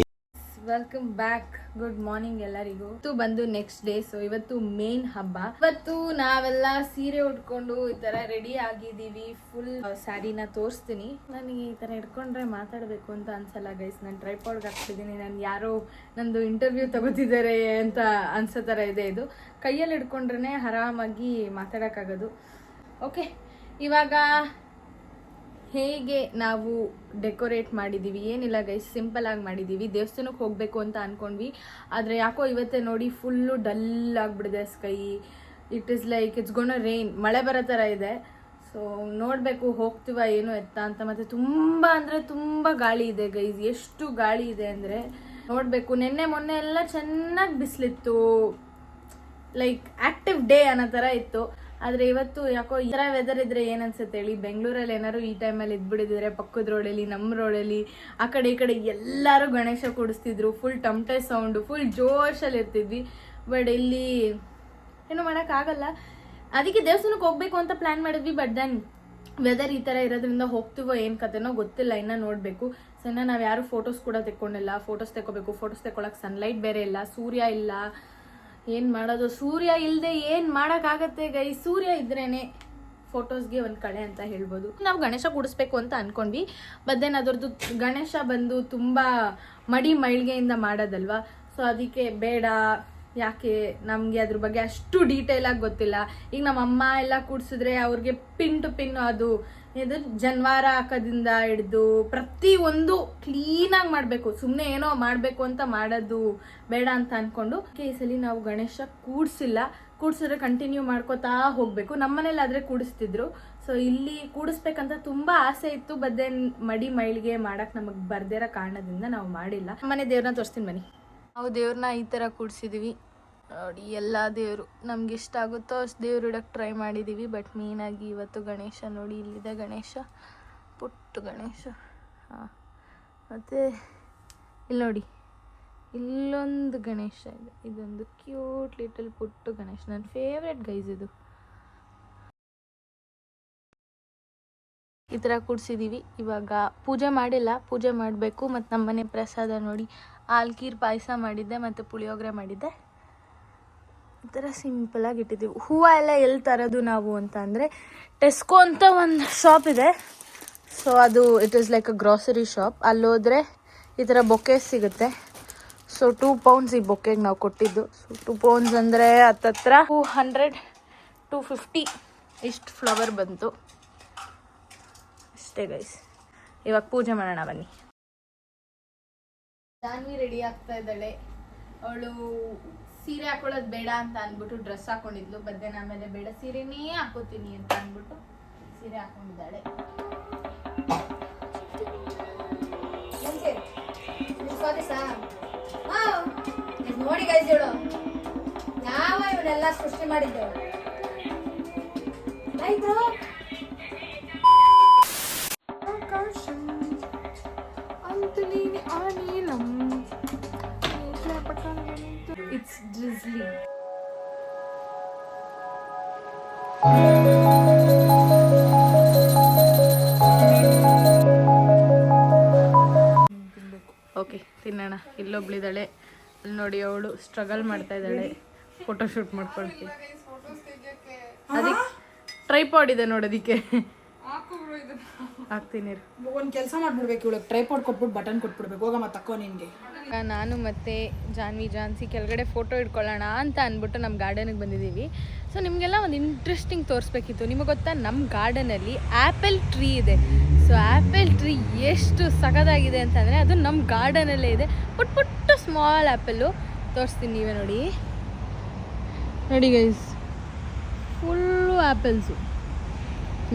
Welcome back. Good morning ಎಲ್ಲರಿಗೂ. ಇವತ್ತು ಬಂದು ನೆಕ್ಸ್ಟ್ ಡೇ. ಸೊ ಇವತ್ತು ಮೇನ್ ಹಬ್ಬ. ಇವತ್ತು ನಾವೆಲ್ಲ ಸೀರೆ ಉಟ್ಕೊಂಡು ಈ ತರ ರೆಡಿ ಆಗಿದ್ದೀವಿ. ಫುಲ್ ಸ್ಯಾರಿನ ತೋರಿಸ್ತೀನಿ. ನನಗೆ ಈ ತರ ಇಟ್ಕೊಂಡ್ರೆ ಮಾತಾಡಬೇಕು ಅಂತ ಅನ್ಸಲ್ಲ ಗೈಸ್. ನಾನು ಟ್ರೈಪಾಡ್ಗೆ ಹಾಕ್ತಿದ್ದೀನಿ. ನಾನು ಯಾರೋ ನಂದು ಇಂಟರ್ವ್ಯೂ ತಗೋತಿದ್ದಾರೆ ಅಂತ ಅನ್ಸೋ ಥರ ಇದೆ ಇದು. ಕೈಯಲ್ಲಿ ಇಟ್ಕೊಂಡ್ರೆ ಆರಾಮಾಗಿ ಮಾತಾಡೋಕ್ಕಾಗೋದು. ಓಕೆ, ಇವಾಗ ಹೇಗೆ ನಾವು ಡೆಕೋರೇಟ್ ಮಾಡಿದ್ದೀವಿ ಏನಿಲ್ಲ ಗೈಸ್, ಸಿಂಪಲ್ ಆಗಿ ಮಾಡಿದ್ದೀವಿ. ದೇವಸ್ಥಾನಕ್ಕೆ ಹೋಗಬೇಕು ಅಂತ ಅಂದ್ಕೊಂಡ್ವಿ, ಆದರೆ ಯಾಕೋ ಇವತ್ತೇ ನೋಡಿ ಫುಲ್ಲು ಡಲ್ ಆಗಿಬಿಡಿದೆ sky. It is like it's gonna rain, ಮಳೆ ಬರೋ ಥರ ಇದೆ. ಸೊ ನೋಡಬೇಕು ಹೋಗ್ತೀವ ಏನು ಎತ್ತ ಅಂತ. ಮತ್ತು ತುಂಬ ಅಂದರೆ ತುಂಬ ಗಾಳಿ ಇದೆ ಗೈಸ್, ಎಷ್ಟು ಗಾಳಿ ಇದೆ ಅಂದರೆ ನೋಡಬೇಕು. ಮೊನ್ನೆ ಎಲ್ಲ ಚೆನ್ನಾಗಿ ಬಿಸಿಲಿತ್ತು, ಲೈಕ್ ಆ್ಯಕ್ಟಿವ್ ಡೇ ಅನ್ನೋ ಥರ ಇತ್ತು. ಆದರೆ ಇವತ್ತು ಯಾಕೋ ಈ ಥರ ವೆದರ್ ಇದ್ರೆ ಏನನ್ಸುತ್ತೆ ಹೇಳಿ. ಬೆಂಗಳೂರಲ್ಲಿ ಏನಾದ್ರು ಈ ಟೈಮಲ್ಲಿ ಇದ್ಬಿಟ್ಟಿದ್ರೆ ಪಕ್ಕದ ರೋಡಲ್ಲಿ, ನಮ್ಮ ರೋಡಲ್ಲಿ, ಆ ಕಡೆ ಈ ಕಡೆ ಎಲ್ಲರೂ ಗಣೇಶ ಕೂಡಿಸ್ತಿದ್ರು. ಫುಲ್ ಟಮಟೆ ಸೌಂಡು, ಫುಲ್ ಜೋಶಲ್ಲಿ ಇರ್ತಿದ್ವಿ. ಬಟ್ ಇಲ್ಲಿ ಏನೂ ಮಾಡೋಕ್ಕಾಗಲ್ಲ. ಅದಕ್ಕೆ ದೇವಸ್ಥಾನಕ್ಕೆ ಹೋಗ್ಬೇಕು ಅಂತ ಪ್ಲ್ಯಾನ್ ಮಾಡಿದ್ವಿ. ಬಟ್ ದೆನ್ ವೆದರ್ ಈ ಥರ ಇರೋದ್ರಿಂದ ಹೋಗ್ತೀವೋ ಏನು ಕತೆನೋ ಗೊತ್ತಿಲ್ಲ, ಇನ್ನೂ ನೋಡಬೇಕು. ಸೊ ಇನ್ನು ನಾವು ಯಾರು ಫೋಟೋಸ್ ಕೂಡ ತೆಕ್ಕೊಂಡಿಲ್ಲ. ಫೋಟೋಸ್ ತೆಕ್ಕೋಬೇಕು. ಫೋಟೋಸ್ ತೆಕ್ಕೊಳ್ಳೋಕೆ ಸನ್ಲೈಟ್ ಬೇರೆ ಇಲ್ಲ, ಸೂರ್ಯ ಇಲ್ಲ. ಏನು ಮಾಡೋದು, ಸೂರ್ಯ ಇಲ್ಲದೆ ಏನು ಮಾಡೋಕ್ಕಾಗತ್ತೆ ಗೈ. ಸೂರ್ಯ ಇದ್ರೇ ಫೋಟೋಸ್ಗೆ ಒಂದು ಕಳೆ ಅಂತ ಹೇಳ್ಬೋದು. ನಾವು ಗಣೇಶ ಕೂಡಿಸ್ಬೇಕು ಅಂತ ಅನ್ಕೊಂಡ್ವಿ. ಬಟ್ ದೆನ್ ಅದರದ್ದು ಗಣೇಶ ಬಂದು ತುಂಬ ಮಡಿ ಮೈಳ್ಗೆಯಿಂದ ಮಾಡೋದಲ್ವಾ, ಸೊ ಅದಕ್ಕೆ ಬೇಡ, ಯಾಕೆ ನಮಗೆ ಅದ್ರ ಬಗ್ಗೆ ಅಷ್ಟು ಡೀಟೇಲಾಗಿ ಗೊತ್ತಿಲ್ಲ. ಈಗ ನಮ್ಮ ಅಮ್ಮ ಎಲ್ಲ ಕೂಡಿಸಿದ್ರೆ ಅವ್ರಿಗೆ ಪಿನ್ ಟು ಪಿನ್ ಅದು ಇದು ಜನ್ವಾರ ಹಾಕೋದಿಂದ ಹಿಡ್ದು ಪ್ರತಿಯೊಂದು ಕ್ಲೀನಾಗಿ ಮಾಡಬೇಕು. ಸುಮ್ಮನೆ ಏನೋ ಮಾಡಬೇಕು ಅಂತ ಮಾಡೋದು ಬೇಡ ಅಂತ ಅಂದ್ಕೊಂಡು ಈ ಸಲ ನಾವು ಗಣೇಶ ಕೂಡಿಸಿದ್ರೆ ಕಂಟಿನ್ಯೂ ಮಾಡ್ಕೋತಾ ಹೋಗಬೇಕು. ನಮ್ಮನೇಲಿ ಆದರೆ ಕೂಡಿಸ್ತಿದ್ರು. ಸೊ ಇಲ್ಲಿ ಕೂಡಿಸ್ಬೇಕಂತ ತುಂಬ ಆಸೆ ಇತ್ತು. ಬಟ್ ದೆನ್ ಮಡಿ ಮೈಳಿಗೆ ಮಾಡೋಕ್ಕೆ ನಮಗೆ ಬರ್ದಿರೋ ಕಾರಣದಿಂದ ನಾವು ಮಾಡಿಲ್ಲ. ನಮ್ಮನೆ ದೇವ್ರನ್ನ ತೋರಿಸ್ತೀನಿ ಬನ್ನಿ. ನಾವು ದೇವ್ರನ್ನ ಈ ಥರ ಕೂಡಿಸಿದ್ದೀವಿ ನೋಡಿ. ಎಲ್ಲ ದೇವರು ನಮ್ಗೆ ಇಷ್ಟ ಆಗುತ್ತೋ ಅಷ್ಟು ದೇವ್ರು ಇಡೋಕ್ಕೆ ಟ್ರೈ ಮಾಡಿದ್ದೀವಿ. ಬಟ್ ಮೇಯ್ನಾಗಿ ಇವತ್ತು ಗಣೇಶ ನೋಡಿ, ಇಲ್ಲಿದೆ ಗಣೇಶ, ಪುಟ್ಟು ಗಣೇಶ. ಹಾಂ, ಮತ್ತು ಇಲ್ಲಿ ನೋಡಿ, ಇಲ್ಲೊಂದು ಗಣೇಶ ಇದೆ. ಇದೊಂದು ಕ್ಯೂಟ್ ಲಿಟಲ್ ಪುಟ್ಟು ಗಣೇಶ, ನನ್ನ ಫೇವ್ರೆಟ್ ಗೈಸ್. ಇದು ಈ ಥರ ಕೂಡಿಸಿದ್ದೀವಿ. ಇವಾಗ ಪೂಜೆ ಮಾಡಿಲ್ಲ, ಪೂಜೆ ಮಾಡಬೇಕು. ಮತ್ತು ನಮ್ಮನೆ ಪ್ರಸಾದ ನೋಡಿ, ಆಲ್ಕೀರ್ ಪಾಯಸ ಮಾಡಿದ್ದೆ ಮತ್ತು ಪುಳಿಯೋಗರೆ ಮಾಡಿದ್ದೆ. ಈ ಥರ ಸಿಂಪಲಾಗಿ ಇಟ್ಟಿದ್ದೀವಿ. ಹೂವು ಎಲ್ಲ ಎಲ್ಲಿ ತರೋದು ನಾವು ಅಂತ ಅಂದರೆ, ಟೆಸ್ಕೋ ಅಂತ ಒಂದು ಶಾಪ್ ಇದೆ. ಸೊ ಅದು it is like a grocery shop. ಅಲ್ಲೋದ್ರೆ ಈ ಥರ ಬೊಕೇಸ್ ಸಿಗುತ್ತೆ. ಸೊ 2 pounds ಈ ಬೊಕೆಗೆ ನಾವು ಕೊಟ್ಟಿದ್ದು. ಸೊ 2 pounds ಅಂದರೆ ಹತ್ತತ್ರ 200-250 ಇಷ್ಟು ಫ್ಲವರ್ ಬಂತು ಅಷ್ಟೇ ಗೈಸ್. ಇವಾಗ ಪೂಜೆ ಮಾಡೋಣ ಬನ್ನಿ. ಜಾನ್ವಿ ರೆಡಿ ಆಗ್ತಾ ಇದ್ದಾಳೆ. ಅವಳು ಸೀರೆ ಹಾಕೊಳ್ಳೋದು ಬೇಡ ಅಂತ ಅಂದ್ಬಿಟ್ಟು ಡ್ರೆಸ್ ಹಾಕೊಂಡಿದ್ಲು. ಬದ್ದೆ ಆಮೇಲೆ ಬೇಡ ಸೀರೆನೇ ಹಾಕೋತೀನಿ ಅಂತ ಅಂದ್ಬಿಟ್ಟು ಸೀರೆ ಹಾಕೊಂಡಿದ್ದಾಳೆ. ನೋಡಿ ಗೈಸ್, ಇವಳು ಯಾವ ಇವನ್ನೆಲ್ಲ ಸೃಷ್ಟಿ ಮಾಡಿದ್ದೆವು ಆಯ್ತು. It's drizzling. ಓಕೆ, ತಿನ್ನೋಣ. ಇಲ್ಲೊಬ್ಳಿದ್ದಾಳೆ, ಅಲ್ಲಿ ನೋಡಿ ಅವಳು ಸ್ಟ್ರಗಲ್ ಮಾಡ್ತಾ ಇದ್ದಾಳೆ ಫೋಟೋಶೂಟ್ ಮಾಡ್ಕೊಳ್ತೀವಿ. ಅದಕ್ಕೆ ಟ್ರೈಪಾಡ್ ಇದೆ ನೋಡೋದಕ್ಕೆ ಹಾಕ್ತೀನಿ. ಒಂದು ಕೆಲಸ ಮಾಡ್ಬಿಡ್ಬೇಕು, ಇವಳಿಗೆ ಟ್ರೈಪಾಡ್ ಕೊಟ್ಬಿಟ್ಟು ಬಟನ್ ಕೊಟ್ಬಿಡ್ಬೇಕು. ಹೋಗಮ್ಮ ತಕ್ಕೋ ನಿನಗೆ. ನಾನು ಮತ್ತು ಜಾನ್ಸಿ ಕೆಳಗಡೆ ಫೋಟೋ ಇಟ್ಕೊಳ್ಳೋಣ ಅಂತ ಅಂದ್ಬಿಟ್ಟು ನಮ್ಮ ಗಾರ್ಡನಿಗೆ ಬಂದಿದ್ದೀವಿ. ಸೊ ನಿಮಗೆಲ್ಲ ಒಂದು ಇಂಟ್ರೆಸ್ಟಿಂಗ್ ತೋರಿಸ್ಬೇಕಿತ್ತು. ನಿಮಗೆ ಗೊತ್ತಾ, ನಮ್ಮ ಗಾರ್ಡನಲ್ಲಿ ಆ್ಯಪಲ್ ಟ್ರೀ ಇದೆ. ಸೊ ಆ್ಯಪಲ್ ಟ್ರೀ ಎಷ್ಟು ಸಖತ್ತಾಗಿದೆ ಅಂತಂದರೆ ಅದು ನಮ್ಮ ಗಾರ್ಡನಲ್ಲೇ ಇದೆ. ಪುಟ್ಟು ಸ್ಮಾಲ್ ಆ್ಯಪಲ್ಲು ತೋರಿಸ್ತೀನಿ, ನೀವೇ ನೋಡಿ. ನೋಡಿ ಗೈಸ್, ಫುಲ್ಲು ಆ್ಯಪಲ್ಸು,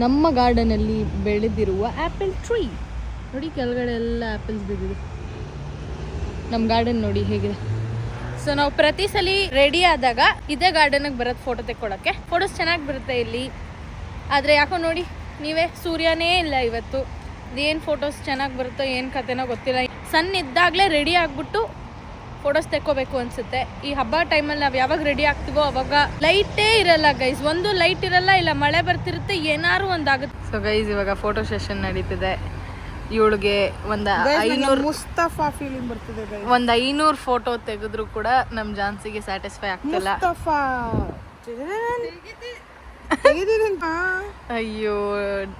ನಮ್ಮ ಗಾರ್ಡನಲ್ಲಿ ಬೆಳೆದಿರುವ ಆ್ಯಪಲ್ ಟ್ರೀ ನೋಡಿ. ಕೆಳಗಡೆ ಎಲ್ಲ ಆ್ಯಪಲ್ಸ್ ಬಿದ್ದಿದೆ. ನಮ್ಮ ಗಾರ್ಡನ್ ನೋಡಿ ಹೇಗಿದೆ. ಸೊ ನಾವು ಪ್ರತಿ ಸಲ ರೆಡಿ ಆದಾಗ ಇದೇ ಗಾರ್ಡನಿಗೆ ಬರೋದು ಫೋಟೋ ತೆಕ್ಕೊಳ್ಳೋಕ್ಕೆ. ಫೋಟೋಸ್ ಚೆನ್ನಾಗಿ ಬರುತ್ತೆ ಇಲ್ಲಿ. ಆದರೆ ಯಾಕೋ ನೋಡಿ ನೀವೇ, ಸೂರ್ಯನೇ ಇಲ್ಲ ಇವತ್ತು. ಏನು ಫೋಟೋಸ್ ಚೆನ್ನಾಗಿ ಬರುತ್ತೋ ಏನು ಕತೆನೋ ಗೊತ್ತಿಲ್ಲ. ಸನ್ ಇದ್ದಾಗಲೇ ರೆಡಿ ಆಗಿಬಿಟ್ಟು ಫೋಟೋಸ್ ತೆಕ್ಕೋಬೇಕು ಅನಿಸುತ್ತೆ. ಈ ಹಬ್ಬ ಟೈಮಲ್ಲಿ ನಾವು ಯಾವಾಗ ರೆಡಿ ಆಗ್ತೀವೋ ಅವಾಗ ಲೈಟೇ ಇರಲ್ಲ ಗೈಸ್. ಒಂದು ಲೈಟ್ ಇರಲ್ಲ, ಇಲ್ಲ ಮಳೆ ಬರ್ತಿರುತ್ತೆ, ಏನಾರು ಒಂದಾಗುತ್ತೆ. ಸೊ ಗೈಸ್, ಇವಾಗ ಫೋಟೋ ಸೆಷನ್ ನಡೀತಿದೆ. ಇವಳಿಗೆ ಒಂದು 500 ಮುಸ್ತಫಾ ಫೀಲಿಂಗ್ ಬರ್ತಿದೆ ಗೈಸ್. ಒಂದು 500 ಫೋಟೋ ತೆಗೆದ್ರು ಕೂಡ ನಮ್ಮ ಜಾನ್ಸಿಗೆ ಸ್ಯಾಟಿಸ್ಫೈ ಆಗ್ತಿಲ್ಲ. ಮುಸ್ತಫಾ ಅಯ್ಯೋ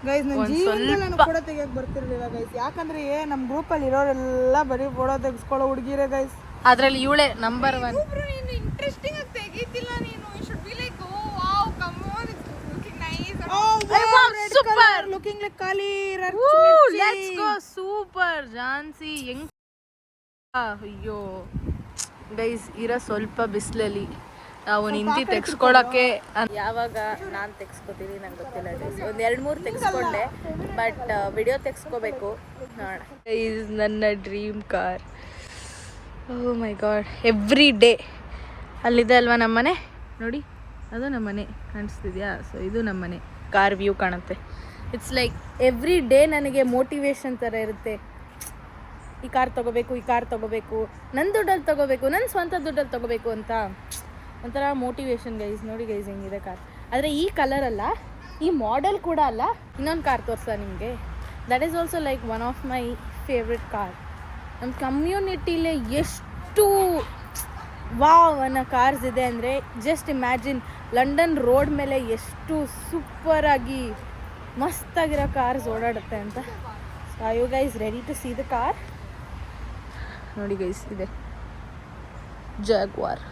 ಗೈಸ್, ನನ್ನ ಜೀವನದಲ್ಲಿ ನಾನು ಫೋಟೋ ತೆಗಿಯಕ್ಕೆ ಬರ್ತಿರ್ಲಿಲ್ಲ ಗೈಸ್. ಯಾಕಂದ್ರೆ ನಮ್ಮ ಗ್ರೂಪಲ್ಲಿ ಇರೋರೆಲ್ಲ ಬರೀ ಫೋಟೋ ತೆಗೆಸ್ಕೊಳ್ಳೋ ಹುಡುಗಿರೇ ಗೈಸ್. ಅದ್ರಲ್ಲಿ ಇವಳೆ ನಂಬರ್ 1. ಇಂಟ್ರೆಸ್ಟಿಂಗ್ ಆಗಿ ತೆಗಿತಿಲ್ಲ ನೀನು. You should be like, oh wow, come on, it's looking nice. Super, looking like ಕಾಲಿ. Let's go. ಸೂಪರ್ ಜಾನ್ಸಿ, ಹೆಂಗ್. ಅಯ್ಯೋ ಗೈಸ್, ಇರೋ ಸ್ವಲ್ಪ ಬಿಸಿಲಲ್ಲಿ ನಾವು ನಿಂತು ತೆಗ್ಸ್ಕೊಳಕ್ಕೆ. ಯಾವಾಗ ನಾನು ತೆಗ್ಸ್ಕೊತೀನಿ ನಂಗೆ ಗೊತ್ತಿಲ್ಲ ಗೈಸ್. ಒಂದು 2-3 ತೆಗ್ಸ್ಕೊಂಡೆ, ಬಟ್ ವಿಡಿಯೋ ತೆಗ್ಸ್ಕೋಬೇಕು. ನೋಡೋಣ. ಗೈಸ್, ನನ್ನ ಡ್ರೀಮ್ ಕಾರ್. ಓ ಮೈ ಗಾಡ್, ಎವ್ರಿ ಡೇ ಅಲ್ಲಿದೆ ಅಲ್ವಾ ನಮ್ಮನೆ. ನೋಡಿ, ಅದು ನಮ್ಮನೆ ಕಾಣಿಸ್ತಿದ್ಯಾ? ಸೊ ಇದು ನಮ್ಮನೆ, ಕಾರ್ ವ್ಯೂ ಕಾಣುತ್ತೆ. ಇಟ್ಸ್ ಲೈಕ್ ಎವ್ರಿ ಡೇ ನನಗೆ ಮೋಟಿವೇಶನ್ ಥರ ಇರುತ್ತೆ. ಈ ಕಾರ್ ತೊಗೋಬೇಕು, ಈ ಕಾರ್ ತೊಗೋಬೇಕು, ನನ್ನ ದುಡ್ಡಲ್ಲಿ ತೊಗೋಬೇಕು, ನನ್ನ ಸ್ವಂತ ದುಡ್ಡಲ್ಲಿ ತೊಗೋಬೇಕು ಅಂತ ಒಂಥರ ಮೋಟಿವೇಶನ್ ಗೈಸ್. ನೋಡಿ ಗೈಸ್, ಹೆಂಗಿದೆ ಕಾರ್. ಆದರೆ ಈ ಕಲರ್ ಅಲ್ಲ, ಈ ಮಾಡೆಲ್ ಕೂಡ ಅಲ್ಲ. ಇನ್ನೊಂದು ಕಾರ್ ತೋರಿಸ್ತಾ ನಿಮಗೆ. That is also like one of my favourite car. ನಮ್ಮ ಕಮ್ಯುನಿಟಿಲೇ ಎಷ್ಟು ವಾವ್ ಅನ್ನೋ ಕಾರ್ಸ್ ಇದೆ ಅಂದರೆ ಜಸ್ಟ್ ಇಮ್ಯಾಜಿನ್. ಲಂಡನ್ ರೋಡ್ ಮೇಲೆ ಎಷ್ಟು ಸೂಪರಾಗಿ ಮಸ್ತಾಗಿರೋ ಕಾರ್ಸ್ ಓಡಾಡುತ್ತೆ ಅಂತ. So are you guys ready to see the car? ನೋಡಿ ಗೈಸ್, ಇದೆ ಜಾಗ್ವಾರ್,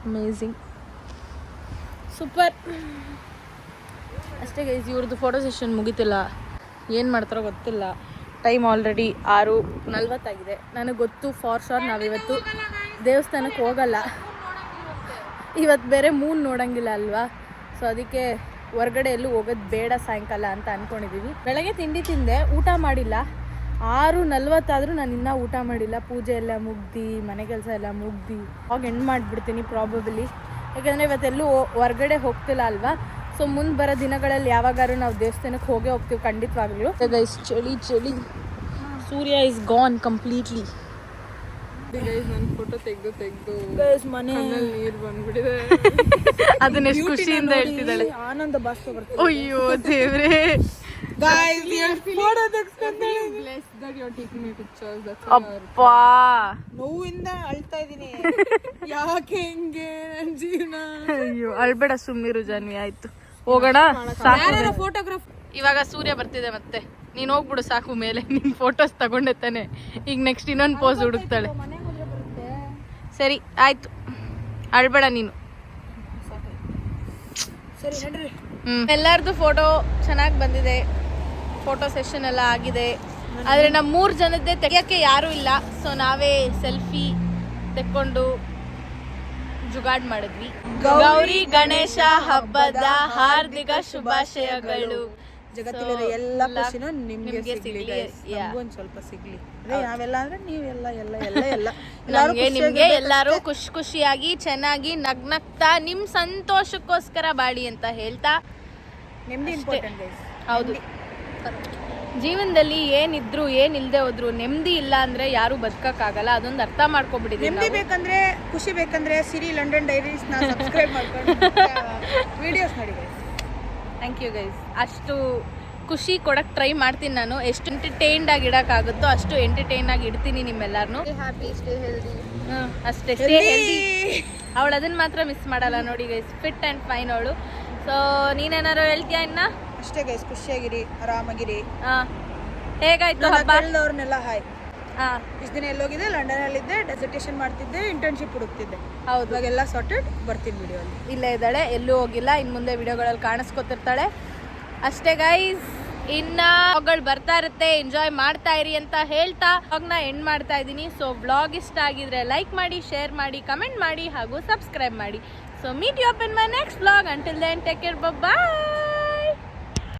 ಅಮೇಝಿಂಗ್, ಸೂಪರ್. ಅಷ್ಟೇ ಗೈಸ್, ಇವ್ರದ್ದು ಫೋಟೋ ಸೆಷನ್ ಮುಗಿತಿಲ್ಲ, ಏನು ಮಾಡ್ತಾರೋ ಗೊತ್ತಿಲ್ಲ. ಟೈಮ್ ಆಲ್ರೆಡಿ 6:40 ನನಗೆ ಗೊತ್ತು ಫಾರ್ ಶೋರ್ ನಾವಿವತ್ತು ದೇವಸ್ಥಾನಕ್ಕೆ ಹೋಗಲ್ಲ. ಇವತ್ತು ಬೇರೆ ಮೂನ್ ನೋಡೋಂಗಿಲ್ಲ ಅಲ್ವಾ, ಸೊ ಅದಕ್ಕೆ ಹೊರ್ಗಡೆ ಎಲ್ಲೂ ಹೋಗೋದು ಬೇಡ ಸಾಯಂಕಾಲ ಅಂತ ಅಂದ್ಕೊಂಡಿದ್ದೀವಿ. ಬೆಳಗ್ಗೆ ತಿಂಡಿ ತಿಂದೆ, ಊಟ ಮಾಡಿಲ್ಲ. 6:40 ಆದರೂ ನಾನು ಇನ್ನೂ ಊಟ ಮಾಡಿಲ್ಲ. ಪೂಜೆ ಎಲ್ಲ ಮುಗ್ದು, ಮನೆ ಕೆಲಸ ಎಲ್ಲ ಮುಗ್ದು ಅವಾಗ ಎಂಡ್ ಮಾಡಿಬಿಡ್ತೀನಿ ಪ್ರಾಬಬಲಿ. ಯಾಕೆಂದರೆ ಇವತ್ತೆಲ್ಲೂ ಹೊರ್ಗಡೆ ಹೋಗ್ತಿಲ್ಲ ಅಲ್ವಾ. ಸೊ ಮುಂದೆ ಬರೋ ದಿನಗಳಲ್ಲಿ ಯಾವಾಗಾದ್ರೂ ನಾವು ದೇವಸ್ಥಾನಕ್ಕೆ ಹೋಗ್ತೀವಿ ಖಂಡಿತವಾಗ್ಲೂ. ಗೈಸ್ ಚಳಿ ಚಳಿ, ಸೂರ್ಯ ಇಸ್ ಗಾನ್ ಕಂಪ್ಲೀಟ್ಲಿ. ನನ್ನ ಫೋಟೋ ತೆಗೆದು ಗೈಸ್ ಮನೆ ನೀರು ಬಂದ್ಬಿಟ್ಟಿದೆ. ಅದನ್ನ ಎಷ್ಟು ಖುಷಿಯಿಂದ ಹೇಳ್ತಿದ್ದಾಳೆ. ಆನಂದ ಬಾಷ್ಪ ಬರ್ತದೆ. ಅಯ್ಯೋ ದೇವ್ರೇ. ಅಪ್ಪಾ ನೋವಿಂದ ಅಳ್ತಾ ಇದೀನಿ. ಯಾಕೆ ಹಿಂಗೆ ನನ್ ಜೀವನ? ಅಯ್ಯೋ ಅಳ್ಬೇಡ, ಸುಮ್ಮಿರು ಜಾನ್ವಿ. ಆಯ್ತು ಹೋಗೋಣ, ಸಾಕು. ಫೋಟೋಗ್ರಾಫ್ ಇವಾಗ ಸೂರ್ಯ ಬರ್ತಿದೆ ಮತ್ತೆ. ನೀನು ಹೋಗ್ಬಿಡು ಸಾಕು ಮೇಲೆ. ನಿನ್ ಫೋಟೋಸ್ ತಗೊಂಡೆ ತಾನೆ, ಈಗ ನೆಕ್ಸ್ಟ್ ಇನ್ನೊಂದು ಪೋಸ್ ಹುಡುಕ್ತಾಳೆ. ಸರಿ ಆಯ್ತು, ಅಳ್ಬೇಡ ನೀನು. ಎಲ್ಲರದು ಫೋಟೋ ಚೆನ್ನಾಗಿ ಬಂದಿದೆ, ಫೋಟೋ ಸೆಷನ್ ಎಲ್ಲ ಆಗಿದೆ. ಆದರೆ ನಮ್ಮ 3 ಜನದ್ದೇ ತೆಗಿಯೋಕ್ಕೆ ಯಾರೂ ಇಲ್ಲ. ಸೊ ನಾವೇ ಸೆಲ್ಫಿ ತೆಕ್ಕೊಂಡು ಜುಗಾಡ್ ಮಾಡಿದ್ವಿ. ಗೌರಿ ಗಣೇಶ ಹಬ್ಬದ ಹಾರ್ದಿಕ ಶುಭಾಶಯಗಳು. ಜಗತ್ತಿಲಿರೋ ಎಲ್ಲ ಖುಷಿನೂ ನಿಮ್ಗೆ ಸಿಗ್ಲಿ guys. ನಮ್ಗೂ ಒಂದ್ ಸ್ವಲ್ಪ ಸಿಗ್ಲಿ. ನಾವೆಲ್ಲ ಅಂದ್ರೆ ನೀವೆಲ್ಲ ಎಲ್ಲ ಎಲ್ಲ ಎಲ್ಲ ನಿಮ್ಗೆ ಎಲ್ಲಾರು ಖುಷಿಯಾಗಿ ಚೆನ್ನಾಗಿ ನಗ್ನಗ್ತಾ ನಿಮ್ ಸಂತೋಷಕ್ಕೋಸ್ಕರ ಬಾಳಿ ಅಂತ ಹೇಳ್ತಾ, ನಿಮ್ದು ಇಂಪಾರ್ಟೆಂಟ್ ಗೈಸ್. ಹೌದು, ಜೀವನದಲ್ಲಿ ಏನಿದ್ರು ಏನಿಲ್ದೆ ಹೋದ್ರು ನೆಮ್ಮದಿ ಇಲ್ಲ ಅಂದ್ರೆ ಯಾರು ಬದುಕಕ್ಕಾಗಲ್ಲ. ಅದೊಂದು ಅರ್ಥ ಮಾಡ್ಕೊಬಿಟ್ಟಿದ್ದೀವಿ. ನೆಮ್ಮದಿ ಬೇಕಂದ್ರೆ, ಖುಷಿ ಬೇಕಂದ್ರೆ ಸಿರಿ ಲಂಡನ್ ಡೈರೀಸ್ ನ ಸಬ್ಸ್ಕ್ರೈಬ್ ಮಾಡ್ಕೊಂಡು ವಿಡಿಯೋಸ್ ನೋಡಿ ಗೈಸ್. Thank you guys. ಅಷ್ಟು ಖುಷಿ ಕೊಡಕ್ಕೆ ಟ್ರೈ ಮಾಡ್ತೀನಿ ನಾನು. ಎಷ್ಟು ಎಂಟರ್ಟೈನ್ಡ್ ಆಗಿ ಇಡೋಕ್ಕಾಗುತ್ತೋ ಅಷ್ಟು ಎಂಟರ್ಟೈನ್ ಆಗಿ ಇಡ್ತೀನಿ ನಿಮ್ಮೆಲ್ಲರನ್ನು. ಅಷ್ಟೇ, ಸ್ಟೇ ಹೆಲ್ದಿ. ಅವಳು ಅದನ್ನ ಮಾತ್ರ ಮಿಸ್ ಮಾಡಲ್ಲ ನೋಡಿ ಗೈಸ್, ಫಿಟ್ ಆ್ಯಂಡ್ ಫೈನ್ ಅವಳು. ಸೊ ನೀನೇನಾರು ಹೇಳ್ತೀಯಾ ಇನ್ನ? ಅಷ್ಟೇ ಗೈಸ್, ಖುಷಿಯಾಗಿರಿ, ಆರಾಮಾಗಿರಿ. ಹೇಗಾಯ್ತು ಹಬ್ಬ? ಅವ್ರನ್ನೆಲ್ಲ ಹಾಯ್. ಇಷ್ಟು ದಿನ ಎಲ್ಲೋಗಿದ್ದೆ, ಲಂಡನ್ ಅಲ್ಲಿದ್ದೆ, ಡೆಸರ್ಟೇಷನ್ ಮಾಡ್ತಿದ್ದೆ, ಇಂಟರ್ನ್ಶಿಪ್ ಹುಡುಕ್ತಿದ್ದೆ. ಹೌದು, ಇವಾಗೆಲ್ಲ ಸಾರ್ಟೆಡ್. ಬರ್ತೀನಿ ವಿಡಿಯೋ ಅಲ್ಲಿ. ಇಲ್ಲೇ ಇದ್ದಾಳೆ, ಎಲ್ಲೂ ಹೋಗಿಲ್ಲ. ಇನ್ನು ಮುಂದೆ ವಿಡಿಯೋಗಳಲ್ಲಿ ಕಾಣಿಸ್ಕೊತಿರ್ತಾಳೆ. ಅಷ್ಟೇ ಗೈಸ್, ಇನ್ನ ವ್ಲಾಗ್ಗಳು ಬರ್ತಾ ಇರುತ್ತೆ, ಎಂಜಾಯ್ ಮಾಡ್ತಾ ಇರಿ ಅಂತ ಹೇಳ್ತಾ ವ್ಲಾಗ್ನ ಎಂಡ್ ಮಾಡ್ತಾ ಇದ್ದೀನಿ. ಸೊ ವ್ಲಾಗ್ ಇಷ್ಟ ಆಗಿದ್ರೆ ಲೈಕ್ ಮಾಡಿ, ಶೇರ್ ಮಾಡಿ, ಕಮೆಂಟ್ ಮಾಡಿ ಹಾಗೂ ಸಬ್ಸ್ಕ್ರೈಬ್ ಮಾಡಿ. So meet you up in my next vlog. Until then take care, by.